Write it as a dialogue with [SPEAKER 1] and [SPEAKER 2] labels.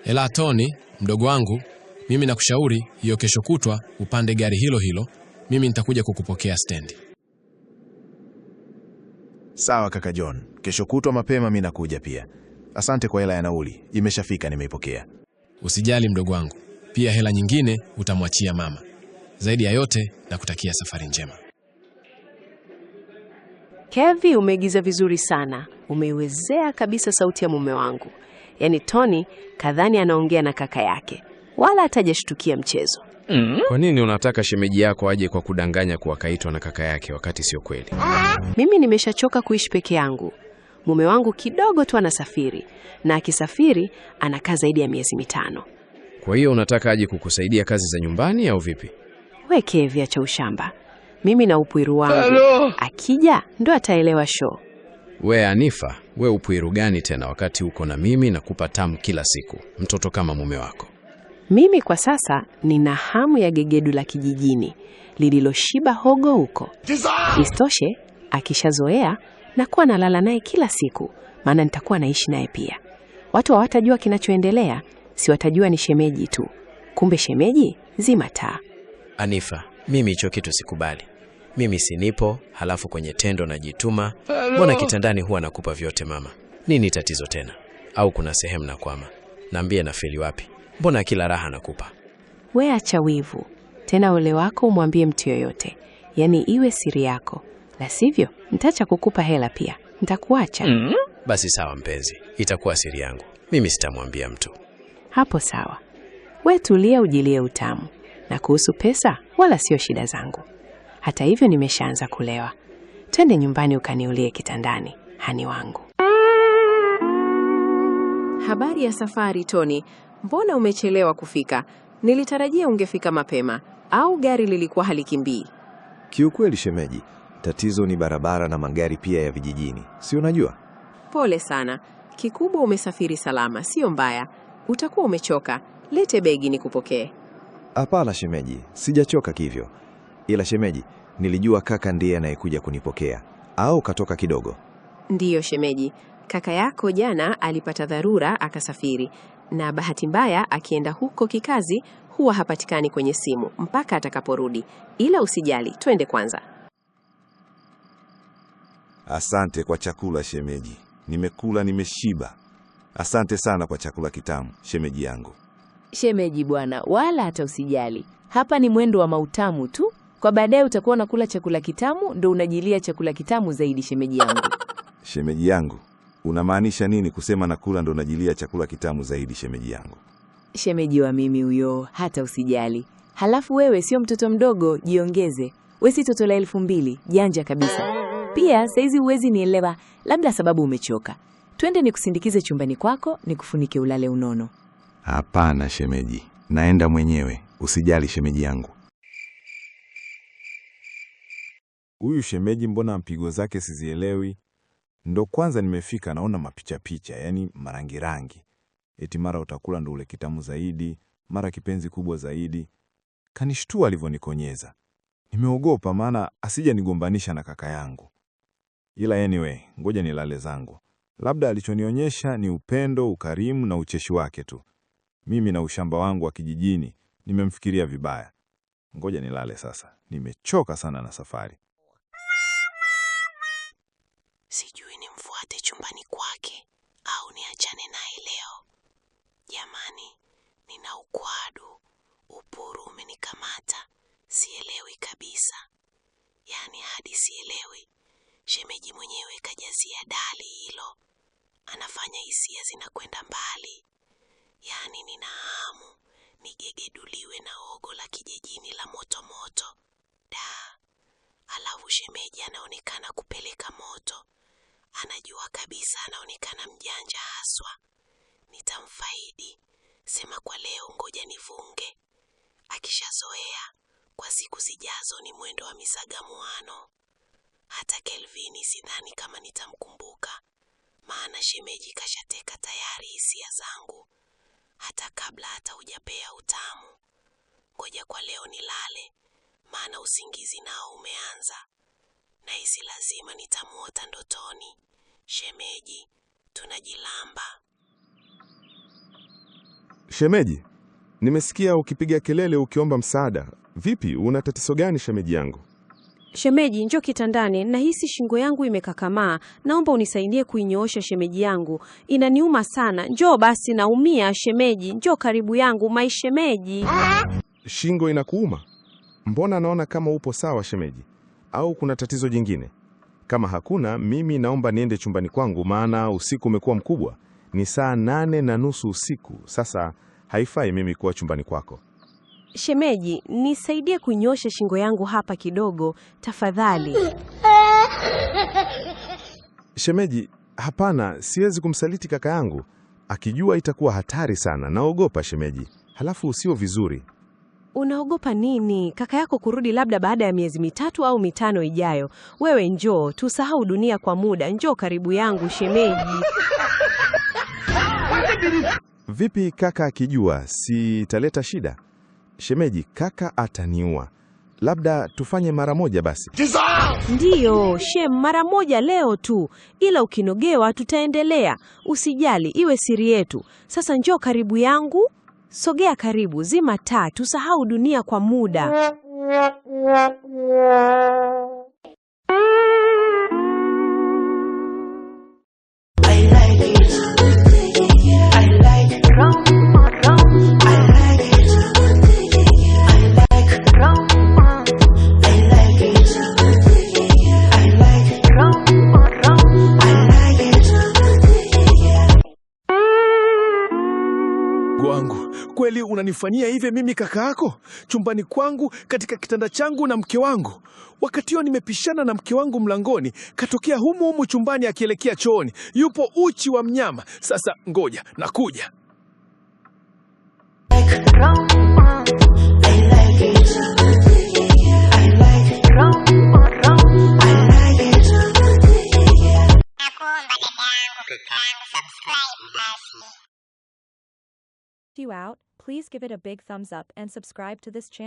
[SPEAKER 1] Ela Tony, mdogo wangu, mimi nakushauri hiyo kesho kutwa upande gari hilo hilo, mimi nitakuja kukupokea stendi.
[SPEAKER 2] Sawa kaka John, kesho kutwa mapema mimi nakuja pia. Asante kwa hela ya nauli, imeshafika nimeipokea.
[SPEAKER 1] Usijali mdogo wangu, pia hela nyingine utamwachia mama. Zaidi ya yote nakutakia safari njema.
[SPEAKER 3] Kevi, umeigiza vizuri sana. Umeiwezea kabisa sauti ya mume wangu. Yaani Tony kadhani anaongea na kaka yake, wala hatajashtukia mchezo.
[SPEAKER 4] Kwa nini unataka shemeji yako aje kwa kudanganya kuwa kaitwa na kaka yake wakati sio kweli?
[SPEAKER 3] Mimi nimeshachoka kuishi peke yangu. Mume wangu kidogo tu anasafiri, na akisafiri anakaa zaidi ya miezi 5.
[SPEAKER 4] Kwa hiyo unataka aje kukusaidia kazi za nyumbani au vipi?
[SPEAKER 3] We Kevi, acha ushamba. Mimi na upwiru wangu. Akija ndo ataelewa show.
[SPEAKER 4] We Anifa, we upwiru gani tena wakati uko na mimi na kupa tamu kila siku, mtoto kama mume wako?
[SPEAKER 3] Mimi kwa sasa nina hamu ya gegedu la kijijini lililoshiba hogo huko. Isitoshe, akishazoea na kuwa nalala naye kila siku, maana nitakuwa naishi naye pia. Watu hawatajua kinachoendelea, si watajua ni shemeji tu. Kumbe shemeji zima taa.
[SPEAKER 5] Anifa, mimi hicho kitu sikubali. Mimi sinipo, halafu kwenye tendo najituma. Mbona kitandani huwa nakupa vyote mama? Nini tatizo tena? Au kuna sehemu na kwama? Naambie nafeli wapi? Mbona kila raha nakupa?
[SPEAKER 3] We acha wivu. Tena ole wako umwambie mtu yoyote. Yaani iwe siri yako. La sivyo, nitaacha kukupa hela pia. Nitakuacha.
[SPEAKER 5] Basi sawa mpenzi, itakuwa siri yangu. Mimi sitamwambia mtu.
[SPEAKER 3] Hapo sawa. We tulia ujilie utamu. Na kuhusu pesa, wala sio shida zangu. Hata hivyo nimeshaanza kulewa. Twende nyumbani ukaniulie kitandani, hani wangu. Habari ya safari Tony. Mbona umechelewa kufika? Nilitarajia ungefika mapema. Au gari lilikuwa halikimbii?
[SPEAKER 6] Kiukweli shemeji, tatizo ni barabara na magari pia ya vijijini. Si unajua?
[SPEAKER 3] Pole sana. Kikubwa umesafiri salama, sio mbaya. Utakuwa umechoka. Lete begi nikupokee.
[SPEAKER 6] Hapana shemeji, sijachoka kivyo. Ila shemeji, nilijua kaka ndiye anayekuja kunipokea. Au katoka kidogo?
[SPEAKER 3] Ndiyo shemeji. Kaka yako jana alipata dharura akasafiri. Na bahati mbaya akienda huko kikazi huwa hapatikani kwenye simu mpaka atakaporudi. Ila usijali, twende kwanza.
[SPEAKER 7] Asante kwa chakula shemeji. Nimekula nimeshiba. Asante sana kwa chakula kitamu shemeji yangu.
[SPEAKER 8] Shemeji bwana, wala hata usijali. Hapa ni mwendo wa mautamu tu. Kwa baadaye utakuwa unakula chakula kitamu ndo unajilia chakula kitamu zaidi shemeji yangu.
[SPEAKER 7] Shemeji yangu, unamaanisha nini kusema nakula ndo najilia chakula kitamu zaidi shemeji yangu?
[SPEAKER 8] Shemeji wa mimi huyo, hata usijali. Halafu wewe sio mtoto mdogo, jiongeze. Wewe si toto la 2000, janja kabisa. Pia saizi uwezi nielewa, labda sababu umechoka. Twende nikusindikize chumbani kwako, nikufunike ulale unono.
[SPEAKER 7] Hapana shemeji, naenda mwenyewe, usijali shemeji yangu. Huyu shemeji mbona mpigo zake sizielewi? Ndo kwanza nimefika naona mapicha picha, yani marangirangi. Eti mara utakula ndo ule kitamu zaidi, mara kipenzi kubwa zaidi. Kanishtua alivyonikonyeza. Nimeogopa maana asija nigombanisha na kaka yangu. Ila anyway, ngoja nilale zangu. Labda alichonionyesha ni upendo, ukarimu na ucheshi wake tu. Mimi na ushamba wangu wa kijijini nimemfikiria vibaya. Ngoja nilale sasa. Nimechoka sana na safari.
[SPEAKER 3] Sijui nimfuate chumbani kwake au niachane naye leo. Jamani, nina ukwadu. Upuru umenikamata. Sielewi kabisa. Yaani hadi sielewi. Shemeji mwenyewe kajazia dali hilo. Anafanya hisia zinakwenda mbali. Yaani nina hamu nigegeduliwe na ogo la kijijini la moto moto. Da. Alafu shemeji anaonekana kupeleka moto. Anajua kabisa anaonekana mjanja haswa. Nitamfaidi. Sema kwa leo ngoja nifunge. Akishazoea, kwa siku zijazo ni mwendo wa misagamuano. Hata Kelvini sidhani kama nitamkumbuka. Maana shemeji kashateka tayari hisia zangu. Hata kabla hata hujapea utamu. Ngoja kwa leo nilale. Maana usingizi nao umeanza. Nahisi lazima nitamuota ndotoni. Shemeji, tunajilamba.
[SPEAKER 9] Shemeji, nimesikia ukipiga kelele ukiomba msaada. Vipi, una tatizo gani shemeji yangu?
[SPEAKER 10] Shemeji, njoo kitandani, nahisi shingo yangu imekakamaa. Naomba unisaidie kuinyoosha shemeji yangu. Inaniuma sana. Njoo basi, naumia shemeji. Njoo karibu yangu, shemeji.
[SPEAKER 9] Shingo inakuuma? Mbona naona kama upo sawa shemeji? Au kuna tatizo jingine? Kama hakuna, mimi naomba niende chumbani kwangu, maana usiku umekuwa mkubwa. Ni saa 8:30 usiku. Sasa haifai mimi kuwa chumbani kwako.
[SPEAKER 10] Shemeji, nisaidie kunyosha shingo yangu hapa kidogo, tafadhali.
[SPEAKER 9] Shemeji, hapana, siwezi kumsaliti kaka yangu. Akijua itakuwa hatari sana. Naogopa shemeji. Halafu sio vizuri.
[SPEAKER 10] Unaogopa nini? Kaka yako kurudi labda baada ya miezi 3 au 5 ijayo. Wewe njoo, tusahau dunia kwa muda. Njoo karibu yangu shemeji.
[SPEAKER 9] Vipi kaka akijua, si italeta shida? Shemeji, kaka ataniua. Labda tufanye mara moja basi.
[SPEAKER 10] Ndiyo, mara moja leo tu. Ila ukinogewa tutaendelea. Usijali, iwe siri yetu. Sasa njoo karibu yangu. Sogea karibu, zima taa, tusahau dunia kwa muda.
[SPEAKER 11] Kweli unanifanyia hivi mimi kaka yako? Chumbani kwangu, katika kitanda changu na mke wangu. Wakati huo nimepishana na mke wangu mlangoni, katokea humu chumbani akielekea chooni. Yupo uchi wa mnyama. Sasa ngoja, nakuja.
[SPEAKER 12] You out, please give it a big thumbs up and subscribe to this channel.